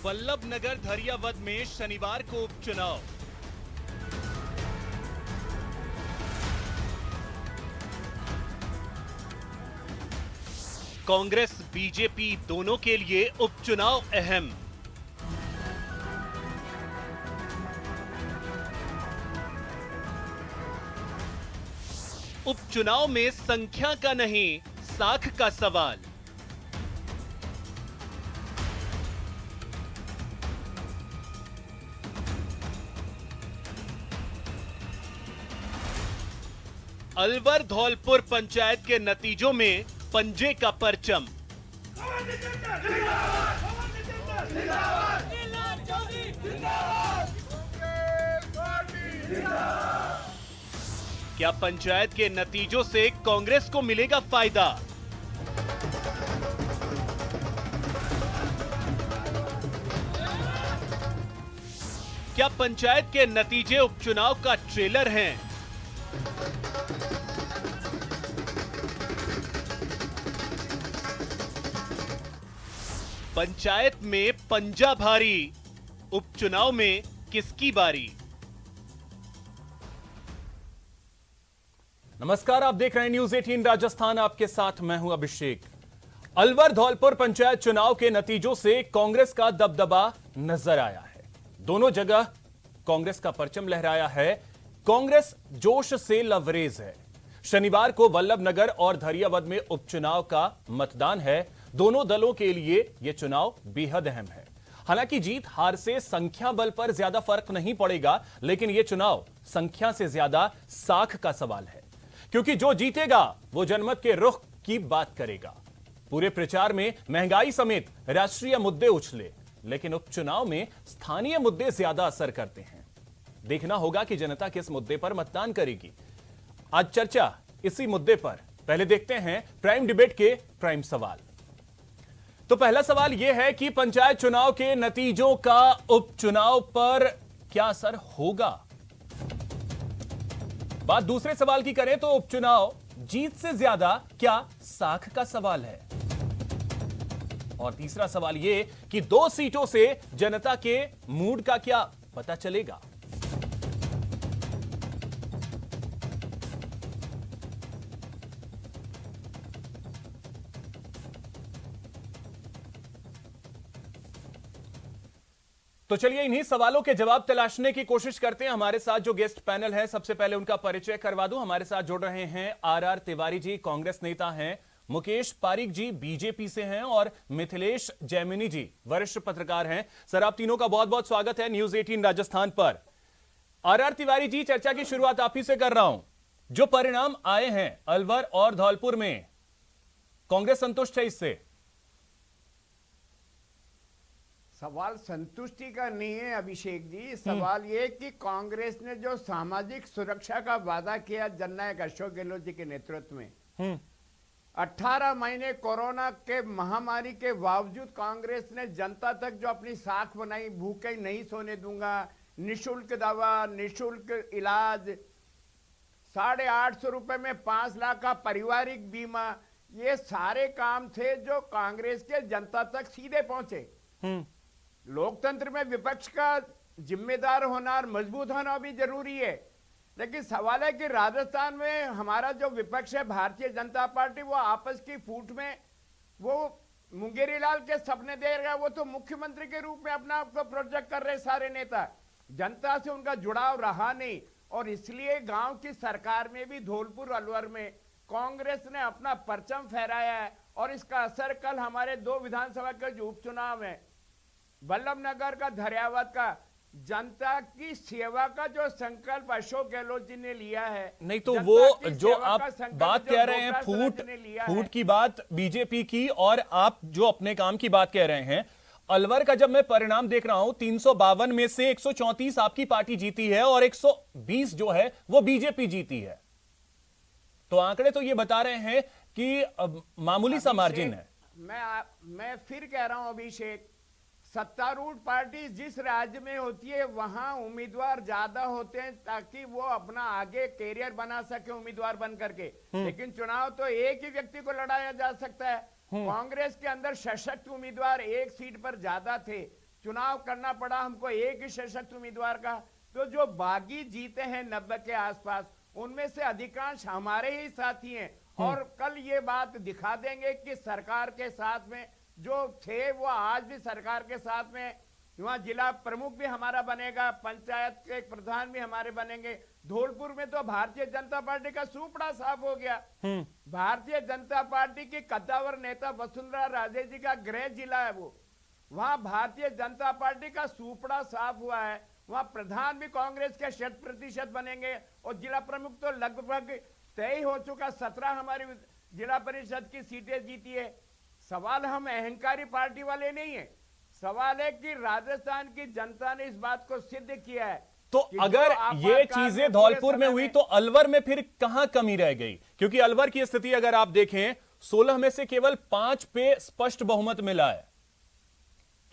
वल्लभ नगर धरियावद में शनिवार को उपचुनाव। कांग्रेस बीजेपी दोनों के लिए उपचुनाव अहम। उपचुनाव में संख्या का नहीं, साख का सवाल। अलवर धौलपुर पंचायत के नतीजों में पंजे का परचम। क्या पंचायत के नतीजों से कांग्रेस को मिलेगा फायदा? क्या पंचायत के नतीजे उपचुनाव का ट्रेलर हैं? पंचायत में पंजा भारी, उपचुनाव में किसकी बारी? नमस्कार, आप देख रहे हैं न्यूज 18 राजस्थान। आपके साथ मैं हूं अभिषेक। अलवर धौलपुर पंचायत चुनाव के नतीजों से कांग्रेस का दबदबा नजर आया है। दोनों जगह कांग्रेस का परचम लहराया है। कांग्रेस जोश से लबरेज है। शनिवार को वल्लभ नगर और धरियावद में उपचुनाव का मतदान है। दोनों दलों के लिए यह चुनाव बेहद अहम है। हालांकि जीत हार से संख्या बल पर ज्यादा फर्क नहीं पड़ेगा, लेकिन यह चुनाव संख्या से ज्यादा साख का सवाल है, क्योंकि जो जीतेगा वो जनमत के रुख की बात करेगा। पूरे प्रचार में महंगाई समेत राष्ट्रीय मुद्दे उछले, लेकिन उपचुनाव में स्थानीय मुद्दे ज्यादा असर करते हैं। देखना होगा कि जनता किस मुद्दे पर मतदान करेगी। आज चर्चा इसी मुद्दे पर। पहले देखते हैं प्राइम डिबेट के प्राइम सवाल। तो पहला सवाल यह है कि पंचायत चुनाव के नतीजों का उपचुनाव पर क्या असर होगा। बात दूसरे सवाल की करें तो उपचुनाव जीत से ज्यादा क्या साख का सवाल है। और तीसरा सवाल यह कि 2 सीटों से जनता के मूड का क्या पता चलेगा। तो चलिए इन्हीं सवालों के जवाब तलाशने की कोशिश करते हैं। हमारे साथ जो गेस्ट पैनल है, सबसे पहले उनका परिचय करवा दूं। हमारे साथ जुड़ रहे हैं आर तिवारी जी, कांग्रेस नेता हैं। मुकेश पारिक जी बीजेपी से हैं और मिथिलेश जैमिनी जी वरिष्ठ पत्रकार हैं। सर, आप तीनों का बहुत बहुत स्वागत है न्यूज 18 राजस्थान पर। आर तिवारी जी, चर्चा की शुरुआत आप ही से कर रहा हूं। जो परिणाम आए हैं अलवर और धौलपुर में, कांग्रेस संतुष्ट है इससे? सवाल संतुष्टि का नहीं है अभिषेक जी। सवाल ये कि कांग्रेस ने जो सामाजिक सुरक्षा का वादा किया जननायक अशोक गहलोत जी के नेतृत्व में, 18 महीने कोरोना के महामारी के बावजूद कांग्रेस ने जनता तक जो अपनी साख बनाई, भूखे नहीं सोने दूंगा, निशुल्क दवा, निशुल्क इलाज, 850 रुपए में 5 लाख का पारिवारिक बीमा, ये सारे काम थे जो कांग्रेस के जनता तक सीधे पहुंचे। लोकतंत्र में विपक्ष का जिम्मेदार होना और मजबूत होना भी जरूरी है, लेकिन सवाल है कि राजस्थान में हमारा जो विपक्ष है भारतीय जनता पार्टी, वो आपस की फूट में वो मुंगेरी लाल के सपने दे रहा है। वो तो मुख्यमंत्री के रूप में अपना आपको प्रोजेक्ट कर रहे सारे नेता, जनता से उनका जुड़ाव रहा नहीं। और इसलिए गांव की सरकार में भी धौलपुर अलवर में कांग्रेस ने अपना परचम फहराया है। और इसका असर कल हमारे 2 विधानसभा के जो उपचुनाव है, वल्लभ नगर का, धरियावद का, जनता की सेवा का जो संकल्प अशोक गहलोत जी ने लिया है, नहीं तो वो जो आप बात कह रहे हैं फूट की बात बीजेपी की, और आप जो अपने काम की बात कह रहे हैं, अलवर का जब मैं परिणाम देख रहा हूं, 352 में से 134 आपकी पार्टी जीती है और 120 जो है वो बीजेपी जीती है। तो आंकड़े तो ये बता रहे हैं कि मामूली सा मार्जिन है। मैं फिर कह रहा हूं अभिषेक, सत्तारूढ़ पार्टी जिस राज्य में होती है वहां उम्मीदवार ज्यादा होते हैं ताकि वो अपना आगे कैरियर बना सके उम्मीदवार बन करके। लेकिन चुनाव तो एक ही व्यक्ति को लड़ाया जा सकता है। कांग्रेस के अंदर सशक्त उम्मीदवार एक सीट पर ज्यादा थे, चुनाव करना पड़ा हमको एक ही सशक्त उम्मीदवार का। तो जो बागी जीते हैं 90 के आसपास, उनमें से अधिकांश हमारे ही साथी हैं। और कल ये बात दिखा देंगे कि सरकार के साथ में जो थे वो आज भी सरकार के साथ में। वहां जिला प्रमुख भी हमारा बनेगा, पंचायत के प्रधान भी हमारे बनेंगे। धौलपुर में तो भारतीय जनता पार्टी का सूपड़ा साफ हो गया। भारतीय जनता पार्टी की कद्दावर नेता वसुंधरा राजे जी का गृह जिला है वो, वहां भारतीय जनता पार्टी का सूपड़ा साफ हुआ है। वहां प्रधान भी कांग्रेस के 100% बनेंगे और जिला प्रमुख तो लगभग तय हो चुका। 17 हमारी जिला परिषद की सीटें जीती है। सवाल हम अहंकारी पार्टी वाले नहीं है, सवाल है कि राजस्थान की जनता ने इस बात को सिद्ध किया है। तो अगर ये चीजें धौलपुर में हुई तो अलवर में फिर कहां कमी रह गई? क्योंकि अलवर की स्थिति अगर आप देखें 16 में से केवल 5 पे स्पष्ट बहुमत मिला है,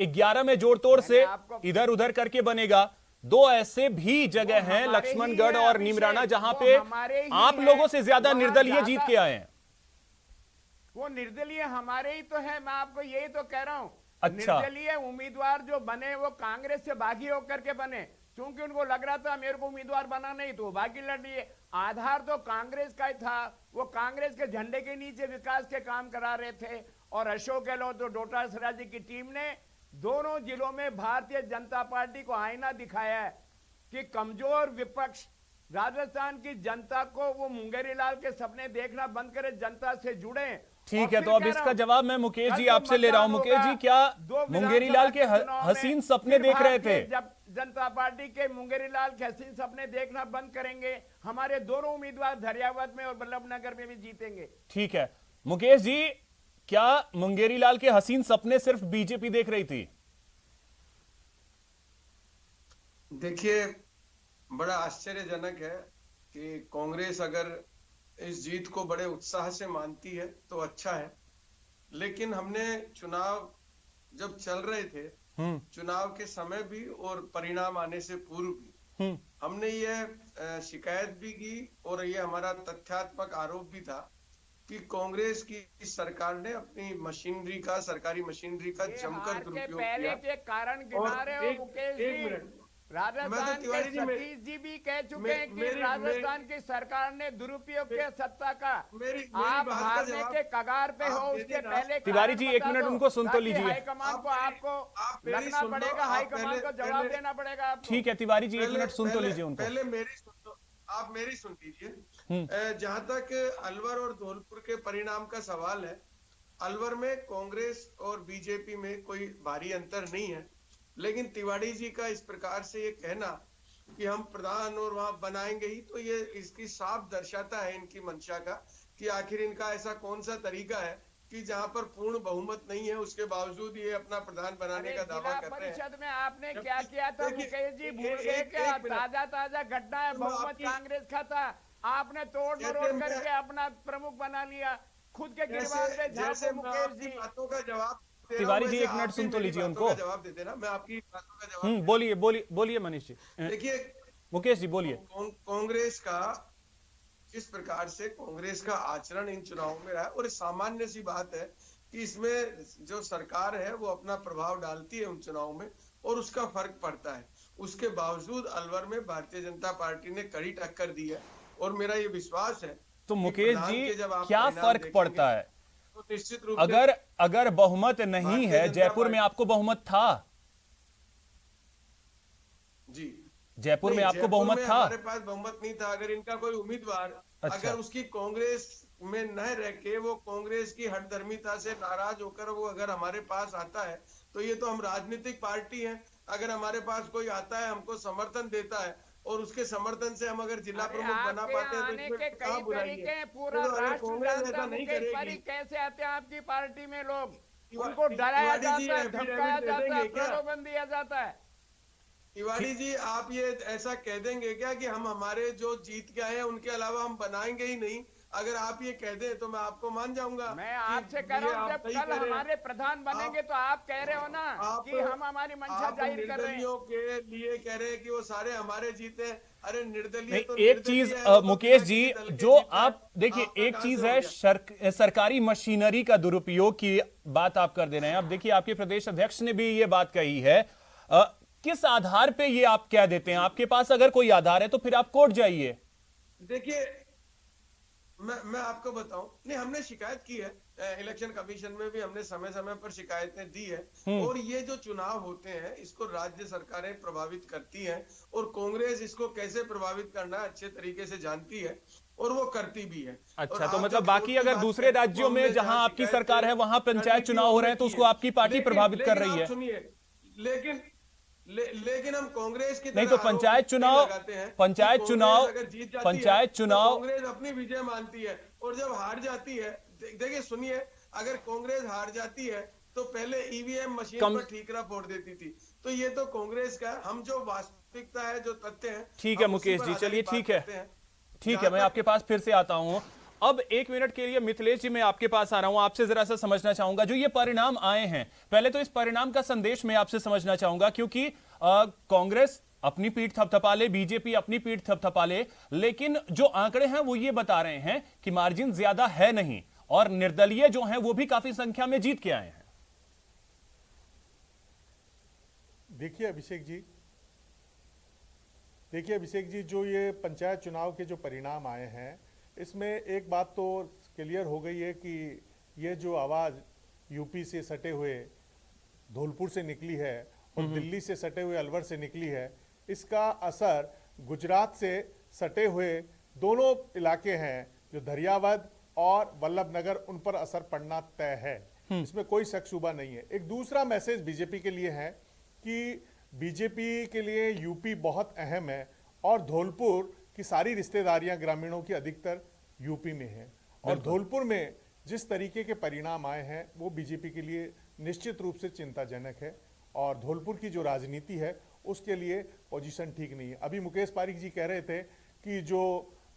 11 में जोड़ तोड़ से इधर उधर करके बनेगा। 2 ऐसे भी जगह हैं, लक्ष्मणगढ़ और नीमराना, जहां पे आप लोगों से ज्यादा निर्दलीय जीत के आए हैं। वो निर्दलीय हमारे ही तो है, मैं आपको यही तो कह रहा हूं। अच्छा, निर्दलीय उम्मीदवार जो बने वो कांग्रेस से बागी होकर के बने, क्योंकि उनको लग रहा था मेरे को उम्मीदवार बना नहीं तो बागी लड़ लिए। आधार तो कांग्रेस का ही था, वो कांग्रेस के झंडे के नीचे विकास के काम करा रहे थे। और अशोक गहलोत और डोटासरा जी की टीम ने दोनों जिलों में भारतीय जनता पार्टी को आईना दिखाया है कि कमजोर विपक्ष राजस्थान की जनता को वो मुंगेरी लाल के सपने देखना बंद करे, जनता से जुड़े। ठीक है, तो अब इसका जवाब मैं मुकेश जी आपसे ले रहा हूं। मुकेश जी, क्या मुंगेरी लाल के हसीन सपने देख रहे थे? जब जनता पार्टी के मुंगेरी लाल के हसीन सपने देखना बंद करेंगे, हमारे दोनों उम्मीदवार धरियावद में और बल्लभनगर में भी जीतेंगे। ठीक है मुकेश जी, क्या मुंगेरी लाल के हसीन सपने सिर्फ बीजेपी देख रही थी? देखिए, बड़ा आश्चर्यजनक है कि कांग्रेस अगर इस जीत को बड़े उत्साह से मानती है तो अच्छा है, लेकिन हमने चुनाव जब चल रहे थे, चुनाव के समय भी और परिणाम आने से पूर्व भी हमने ये शिकायत भी की और ये हमारा तथ्यात्मक आरोप भी था कि कांग्रेस की सरकार ने अपनी मशीनरी का, सरकारी मशीनरी का जमकर दुरुपयोग किया। के कारण गिना रहे हो मुकेश जी, राजस्थान के सतीश जी भी कह चुके हैं कि राजस्थान की सरकार ने दुरुपयोग किया सत्ता का। आप हारने के कगार पे हो, उसके पहले तिवारी जी 1 मिनट उनको सुन तो लीजिए। हाईकमान को आपको लगना पड़ेगा, हाईकमान को जवाब देना पड़ेगा आपको। ठीक है तिवारी जी 1 मिनट सुन तो लीजिए उनको। पहले आप मेरी सुन लीजिए। जहां तक अलवर और धौलपुर के परिणाम का सवाल है, अलवर में कांग्रेस और बीजेपी में कोई भारी अंतर नहीं है, लेकिन तिवारी जी का इस प्रकार से ये कहना कि हम प्रधान और वहां बनाएंगे ही, तो ये इसकी साफ दर्शाता है इनकी मंशा का कि आखिर इनका ऐसा कौन सा तरीका है कि जहां पर पूर्ण बहुमत नहीं है उसके बावजूद ये अपना प्रधान बनाने का दावा कर रहे हैं। परिषद में आपने क्या किया था मुकेश जी, भूल गए क्या? ताजा घटना है, बहुमत कांग्रेस का था, आपने तोड़ मरोड़ करके अपना प्रमुख बना लिया खुद के गिरबान पे। जैसे मुकेश जी बातों का जवाब, तिवारी जी 1 मिनट सुन तो लीजिए उनको। जवाब दे देना, मैं आपकी बातों का जवाब। बोलिए मनीष जी। देखिए मुकेश जी बोलिए। कांग्रेस का किस प्रकार से कांग्रेस का आचरण इन चुनावों में रहा है, और सामान्य सी बात है कि इसमें जो सरकार है वो अपना प्रभाव डालती है उन चुनावों में और उसका फर्क पड़ता है। उसके बावजूद अलवर में भारतीय जनता पार्टी ने कड़ी टक्कर दी है और मेरा ये विश्वास है। तो मुकेश जी क्या फर्क पड़ता है? तो निश्चित रूप अगर बहुमत नहीं है, जयपुर में आपको बहुमत था जी, जयपुर में आपको बहुमत था? हमारे पास बहुमत नहीं था। अगर इनका कोई उम्मीदवार अगर उसकी कांग्रेस में न रह के वो कांग्रेस की हठधर्मिता से नाराज होकर वो अगर हमारे पास आता है, तो ये तो हम राजनीतिक पार्टी हैं। अगर हमारे पास कोई आता है, हमको समर्थन देता है और उसके समर्थन से हम अगर जिला प्रमुख बना पाते हैं तो इसमें कहाँ बुराई है? पूरा राष्ट्र जानता है कैसे आते हैं आपकी पार्टी में लोग, उनको डराया जाता है, धमकाया जाता है, प्रलोभन दिया जाता है। तिवारी जी, आप ये ऐसा कह देंगे क्या कि हम हमारे जो जीत के आए हैं उनके अलावा हम बनाएंगे ही नहीं? अगर आप ये कह दें तो मैं आपको मान जाऊंगा। मैं आपसे कह रहा हूँ, जब कल हमारे प्रधान बनेंगे तो आप कह रहे हो ना कि हम हमारी मंशा जाहिर कर रहे हैं। के लिए कह रहे हैं कि वो सारे हमारे जीते। अरे निर्दलीय तो एक चीज मुकेश जी, जो आप देखिए, एक चीज है सरकारी मशीनरी का दुरुपयोग की बात आप कर दे रहे हैं। अब देखिए, आपके प्रदेश अध्यक्ष ने भी ये बात कही है किस आधार पे ये आप कह देते हैं? आपके पास अगर कोई आधार है तो फिर आप कोर्ट जाइए। देखिए, मैं आपको बताऊं, नहीं, हमने शिकायत की है, इलेक्शन कमीशन में भी हमने समय समय पर शिकायतें दी है। और ये जो चुनाव होते हैं इसको राज्य सरकारें प्रभावित करती हैं, और कांग्रेस इसको कैसे प्रभावित करना है अच्छे तरीके से जानती है, और वो करती भी है। अच्छा, तो मतलब बाकी अगर दूसरे राज्यों में जहां आपकी सरकार है वहां पंचायत चुनाव हो रहे हैं तो उसको आपकी पार्टी प्रभावित कर रही है। सुनिए, लेकिन हम कांग्रेस की नहीं, तो पंचायत चुनाव कांग्रेस अपनी विजय मानती है, और जब हार जाती है, देखिए सुनिए, अगर कांग्रेस हार जाती है तो पहले ईवीएम मशीन पर ठीकरा फोड़ देती थी। तो ये तो कांग्रेस का, हम जो वास्तविकता है, जो तथ्य है। ठीक है मुकेश जी, चलिए ठीक है, मैं आपके पास फिर से आता हूं। अब 1 मिनट के लिए मिथिलेश जी मैं आपके पास आ रहा हूं, आपसे जरा सा समझना चाहूंगा जो ये परिणाम आए हैं। पहले तो इस परिणाम का संदेश मैं आपसे समझना चाहूंगा, क्योंकि कांग्रेस अपनी पीठ थपथपा ले, बीजेपी अपनी पीठ थपथपा ले, लेकिन जो आंकड़े हैं वो ये बता रहे हैं कि मार्जिन ज्यादा है नहीं, और निर्दलीय जो हैं वो भी काफी संख्या में जीत के आए हैं। देखिए अभिषेक जी, जो ये पंचायत चुनाव के जो परिणाम आए हैं, इसमें एक बात तो क्लियर हो गई है कि ये जो आवाज़ यूपी से सटे हुए धौलपुर से निकली है और दिल्ली से सटे हुए अलवर से निकली है, इसका असर गुजरात से सटे हुए दोनों इलाके हैं जो दरियावद और वल्लभनगर, उन पर असर पड़ना तय है, इसमें कोई शक शुबा नहीं है। एक दूसरा मैसेज बीजेपी के लिए है कि बीजेपी के लिए यूपी बहुत अहम है, और धौलपुर की सारी रिश्तेदारियां ग्रामीणों की अधिकतर यूपी में है, और धौलपुर में जिस तरीके के परिणाम आए हैं वो बीजेपी के लिए निश्चित रूप से चिंताजनक है, और धौलपुर की जो राजनीति है उसके लिए पोजीशन ठीक नहीं है। अभी मुकेश पारीक जी कह रहे थे कि जो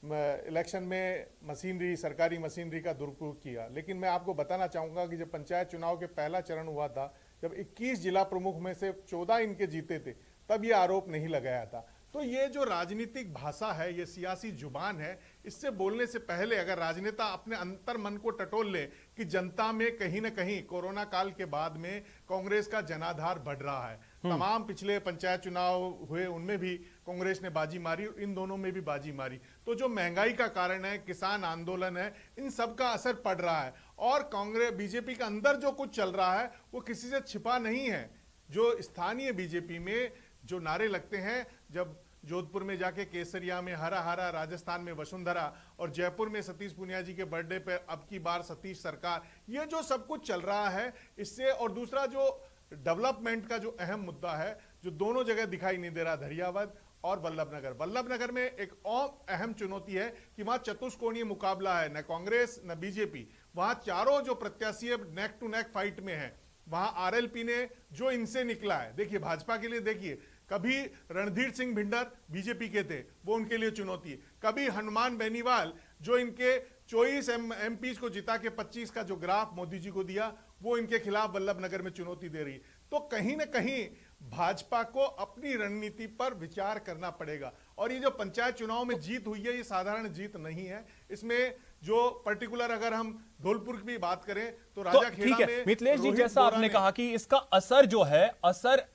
इलेक्शन में मशीनरी, सरकारी मशीनरी का दुरुपयोग किया, लेकिन मैं आपको बताना चाहूंगा कि जब पंचायत चुनाव के पहला चरण हुआ था, जब 21 जिला प्रमुख में से 14 इनके जीते थे, तब ये आरोप नहीं लगाया था। तो ये जो राजनीतिक भाषा है, ये सियासी जुबान है, इससे बोलने से पहले अगर राजनेता अपने अंतर मन को टटोल ले कि जनता में कहीं ना कहीं कोरोना काल के बाद में कांग्रेस का जनाधार बढ़ रहा है, तमाम पिछले पंचायत चुनाव हुए उनमें भी कांग्रेस ने बाजी मारी, इन दोनों में भी बाजी मारी, तो जो महंगाई का कारण है, किसान आंदोलन है, इन सब का असर पड़ रहा है, और कांग्रेस बीजेपी के अंदर जो कुछ चल रहा है वो किसी से छिपा नहीं है। जो स्थानीय बीजेपी में जो नारे लगते हैं, जब जोधपुर में जाके केसरिया में हरा हरा, राजस्थान में वसुंधरा, और जयपुर में सतीश पूनिया जी के बर्थडे पे अब की बार सतीश सरकार, ये जो सब कुछ चल रहा है इससे, और दूसरा जो डेवलपमेंट का जो अहम मुद्दा है जो दोनों जगह दिखाई नहीं दे रहा, दरियावद और वल्लभनगर में एक और अहम चुनौती है कि वहां चतुष्कोणीय मुकाबला है, न कांग्रेस न बीजेपी, वहां चारों जो प्रत्याशी नेक टू नेक फाइट में है। वहां आरएलपी ने जो इनसे निकला है, देखिए भाजपा के लिए, देखिए कभी रणधीर सिंह भिंडर बीजेपी के थे, वो उनके लिए चुनौती है, कभी हनुमान बेनीवाल जो इनके 24 एमपी को जिता के 25 का जो ग्राफ मोदी जी को दिया, वो इनके खिलाफ वल्लभनगर में चुनौती दे रही है। तो कहीं ना कहीं भाजपा को अपनी रणनीति पर विचार करना पड़ेगा, और ये जो पंचायत चुनाव में जीत हुई है ये साधारण जीत नहीं है, इसमें जो पर्टिकुलर अगर हम धौलपुर की बात करें तो राजाखेड़ा में मिथिलेश जी, जैसा आपने कहा कि इसका असर जो है, असर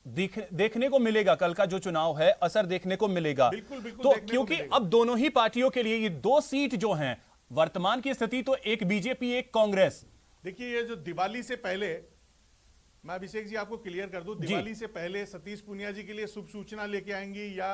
देखने को मिलेगा, कल का जो चुनाव है असर देखने को मिलेगा। बिल्कुल तो क्योंकि अब दोनों ही पार्टियों के लिए ये 2 सीट जो हैं, वर्तमान की स्थिति तो एक बीजेपी एक कांग्रेस। देखिए ये जो दिवाली से पहले, मैं अभिषेक जी आपको क्लियर कर दूं, दिवाली से पहले सतीश पूनिया जी के लिए शुभ सूचना लेके आएंगी या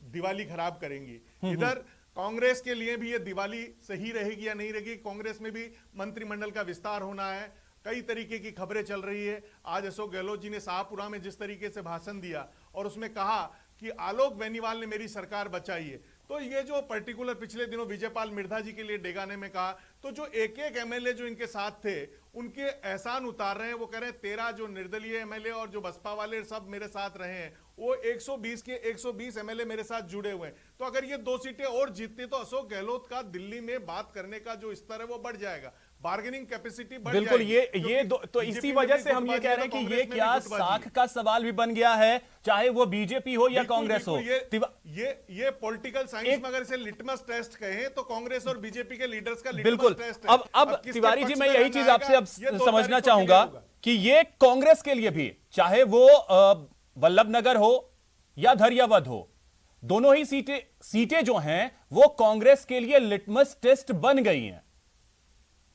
दिवाली खराब करेंगी। इधर कांग्रेस के लिए भी ये दिवाली सही रहेगी या नहीं रहेगी, कांग्रेस में भी मंत्रिमंडल का विस्तार होना है, कई तरीके की खबरें चल रही है। आज अशोक गहलोत जी ने शाहपुरा में जिस तरीके से भाषण दिया और उसमें कहा कि आलोक बेनीवाल ने मेरी सरकार बचाई है, तो ये जो पर्टिकुलर पिछले दिनों विजयपाल मिर्धा जी के लिए डेगाने में कहा, तो जो एक एक एमएलए जो इनके साथ थे उनके एहसान उतार रहे हैं, वो कह रहे हैं 13 जो निर्दलीय एमएलए और जो बसपा वाले सब मेरे साथ रहे हैं, वो 120 के 120 एमएलए मेरे साथ जुड़े हुए हैं। तो अगर ये 2 सीटें और जीतती तो अशोक गहलोत का दिल्ली में बात करने का जो स्तर है वो बढ़ जाएगा, बार्गेनिंग कैपेसिटी बढ़ बिल्कुल जाएगी। ये तो इसी वजह से हम ये कह रहे हैं कि ये क्या साख का सवाल भी बन गया है, चाहे वो बीजेपी हो या कांग्रेस हो। ये पॉलिटिकल साइंस में अगर इसे लिटमस टेस्ट कहें तो कांग्रेस और बीजेपी के लीडर्स का लिटमस टेस्ट है। अब तिवारी जी, मैं यही चीज आपसे अब समझना चाहूंगा कि ये कांग्रेस के लिए भी, चाहे वो वल्लभ नगर हो या धैर्यवद हो, दोनों ही सीटें जो हैं वो कांग्रेस के लिए लिटमस टेस्ट बन गई हैं।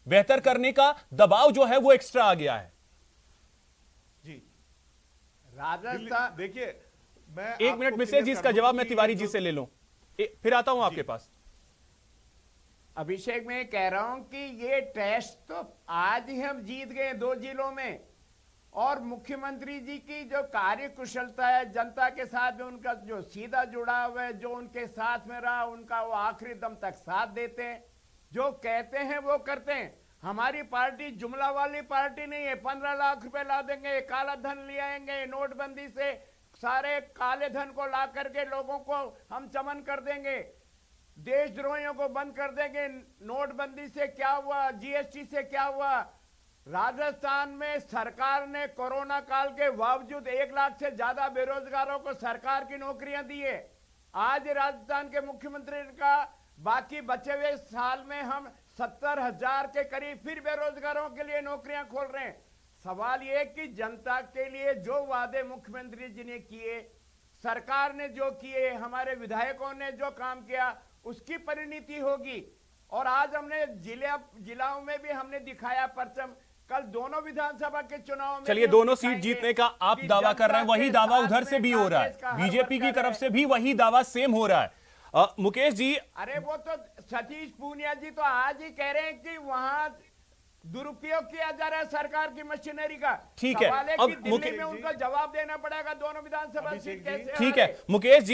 बेहतर करने का दबाव जो है वो एक्स्ट्रा आ गया है। जी राजस्थान देखिए, मैं एक मिनट मिसेज जी, इसका जवाब मैं तिवारी जी से ले लूं, फिर आता हूं आपके पास। अभिषेक, मैं कह रहा हूं कि ये टेस्ट तो आज ही हम जीत गए 2 जिलों में, और मुख्यमंत्री जी की जो कार्य कुशलता है, जनता के साथ में उनका जो सीधा जुड़ाव है, जो उनके साथ में रहा, उनका वो आखिरी दम तक साथ देते हैं, जो कहते हैं वो करते हैं। हमारी पार्टी जुमला वाली पार्टी नहीं है। 15 लाख रुपए ला देंगे, काला धन ले आएंगे, नोटबंदी से सारे काले धन को ला करके लोगों को हम चमन कर देंगे, देशद्रोहियों को बंद कर देंगे। नोटबंदी से क्या हुआ, जीएसटी से क्या हुआ? राजस्थान में सरकार ने कोरोना काल के बावजूद 1 लाख से ज्यादा बेरोजगारों को सरकार की नौकरियां दी है। आज राजस्थान के मुख्यमंत्री का बाकी बचे हुए साल में हम 70,000 के करीब फिर बेरोजगारों के लिए नौकरियां खोल रहे हैं। सवाल यह कि जनता के लिए जो वादे मुख्यमंत्री जी ने किए, सरकार ने जो किए, हमारे विधायकों ने जो काम किया, उसकी परिणति होगी। और आज हमने जिलाओं में भी हमने दिखाया परचम। कल दोनों विधानसभा के चुनाव में, चलिए, दोनों सीट जीतने का आप दावा कर रहे हैं, वही दावा उधर से भी हो रहा है, बीजेपी की तरफ से भी वही दावा सेम हो रहा है। मुकेश जी, अरे वो तो सतीश पूनिया जी तो आज ही कह रहे हैं कि वहां दुरुपयोग किया जा रहा है सरकार की मशीनरी का। ठीक है, अब दिल्ली में उनको जवाब देना पड़ेगा दोनों विधानसभा सीट कैसे। ठीक है मुकेश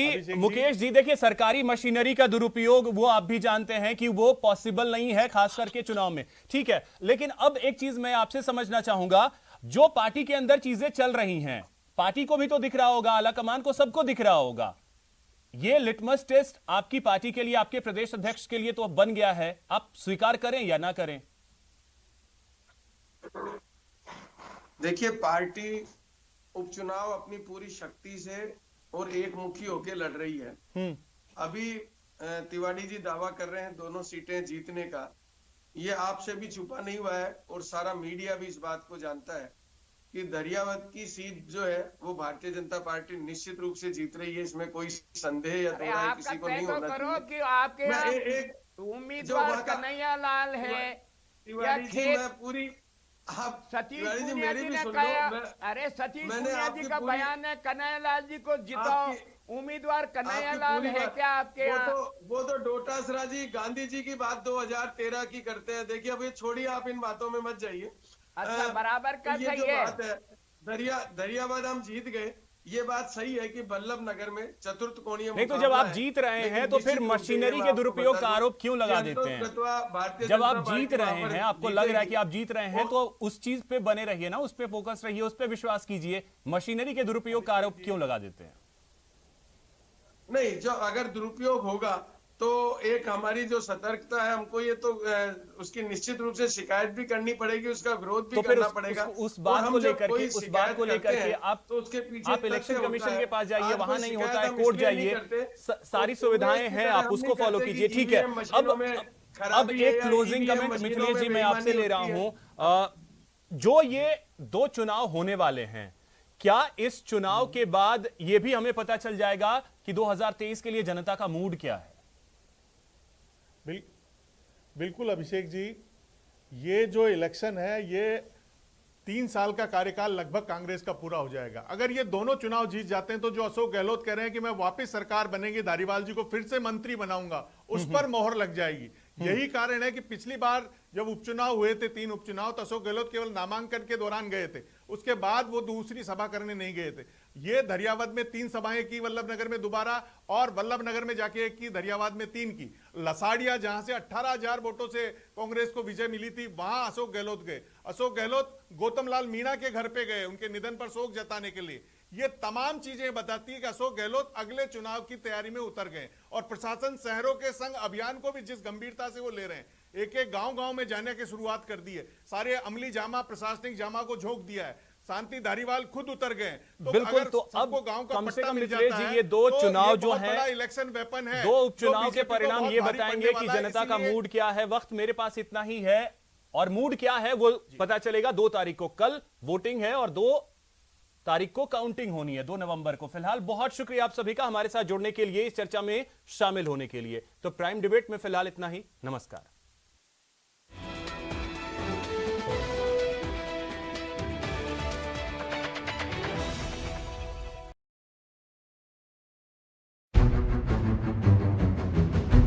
जी, देखिए, सरकारी मशीनरी का दुरुपयोग वो आप भी जानते हैं कि वो पॉसिबल नहीं है, खास करके चुनाव में। ठीक है, लेकिन अब एक चीज मैं आपसे समझना चाहूंगा, जो पार्टी के अंदर चीजें चल रही हैं, पार्टी को भी तो दिख रहा होगा, आला कमान को सबको दिख रहा होगा। ये लिटमस टेस्ट आपकी पार्टी के लिए, आपके प्रदेश अध्यक्ष के लिए तो बन गया है, आप स्वीकार करें या ना करें? देखिए, पार्टी उपचुनाव अपनी पूरी शक्ति से और एकमुखी होकर लड़ रही है। अभी तिवारी जी दावा कर रहे हैं दोनों सीटें जीतने का, ये आपसे भी छुपा नहीं हुआ है और सारा मीडिया भी इस बात को जानता है कि धैर्यवद की सीट जो है वो भारतीय जनता पार्टी निश्चित रूप से जीत रही है। इसमें कोई संदेह या दो राय किसी को नहीं होना चाहिए। कि आपके उम्मीदवार कन्हैया लाल है, तिवारी जी, मैं पूरी सतीश पूनिया जी ने कहा, अरे सतीश पूनिया जी का बयान है, कन्हैया लाल जी को जिताओ, उम्मीदवार कन्हैया लाल है क्या आपके यहाँ? वो तो डोटासरा जी गांधी जी की बात 2013 की करते हैं। देखिए, अब ये छोड़िए, आप इन बातों में मत जाइए। अच्छा, बराबर का ये सही जो है। बात है, धैर्यवद हम जीत गए, ये बात सही है कि वल्लभ नगर में चतुर्थ कोणीय नहीं, तो जब आप जीत रहे हैं तो फिर मशीनरी के दुरुपयोग का आरोप क्यों लगा देते हैं? जब आप जीत रहे हैं, आपको लग रहा है कि आप जीत रहे हैं, तो उस चीज पे बने रहिए ना, उस पे फोकस रहिए, उस पे विश्वास कीजिए। मशीनरी के दुरुपयोग का आरोप क्यों लगा देते हैं? नहीं, जो अगर दुरुपयोग होगा तो एक हमारी जो सतर्कता है, हमको ये तो उसकी निश्चित रूप से शिकायत भी करनी पड़ेगी, उसका विरोध भी करना पड़ेगा। उस बात को लेकर के आप तो उसके पीछे आप इलेक्शन कमीशन के पास जाइए, वहां नहीं होता है, कोर्ट जाइए, सारी सुविधाएं हैं, आप उसको फॉलो कीजिए। ठीक है, अब एक क्लोजिंग कमेंट मिथिलेश जी मैं आपसे ले रहा हूं। जो ये 2 चुनाव होने वाले हैं, क्या इस चुनाव के बाद यह भी हमें पता चल जाएगा कि 2023 के लिए जनता का मूड क्या है? बिल्कुल अभिषेक जी, ये जो इलेक्शन है, ये 3 साल का कार्यकाल लगभग कांग्रेस का पूरा हो जाएगा। अगर ये दोनों चुनाव जीत जाते हैं तो जो अशोक गहलोत कह रहे हैं कि मैं वापस सरकार बनेंगे, धारीवाल जी को फिर से मंत्री बनाऊंगा, उस पर मोहर लग जाएगी। यही कारण है कि पिछली बार जब उपचुनाव हुए थे, 3 उपचुनाव, तो अशोक गहलोत केवल नामांकन के दौरान गए थे, उसके बाद वो दूसरी सभा करने नहीं गए थे। ये धैर्यवद में 3 सभाएं की, वल्लभ नगर में दोबारा, और वल्लभ नगर में जाके 1 की, धैर्यवद में 3 की। लसाड़िया, जहां से 18,000 वोटों से कांग्रेस को विजय मिली थी, वहां अशोक गहलोत गए। अशोक गहलोत गौतम लाल मीणा के घर पे गए उनके निधन पर शोक जताने के लिए। ये तमाम चीजें बताती है कि अशोक गहलोत अगले चुनाव की तैयारी में उतर गए, और प्रशासन शहरों के संग अभियान को भी जिस गंभीरता से वो ले रहे हैं, एक-एक गांव-गांव में जाने की शुरुआत कर दी है, सारे अमली जामा, प्रशासनिक जामा को झोंक दिया है, शांति धारीवाल खुद उतर गए। तो बिल्कुल, तो अब गांव का कम से पट्टा कम मिल जाता है, ये 2 तो चुनाव जो बहुत हैं, बड़ा इलेक्शन वेपन है। 2 उपचुनाव के BJP को परिणाम बहुत ये भारी बताएंगे पड़ने कि वाला है, जनता का इसीलिए मूड क्या है। वक्त मेरे पास इतना ही है, और मूड क्या है वो पता चलेगा 2 तारीख को। कल वोटिंग है और 2 तारीख को काउंटिंग होनी है, 2 नवंबर को। फिलहाल बहुत शुक्रिया आप सभी का हमारे साथ जुड़ने के लिए, इस चर्चा में शामिल होने के लिए। तो प्राइम डिबेट में फिलहाल इतना ही। नमस्कार।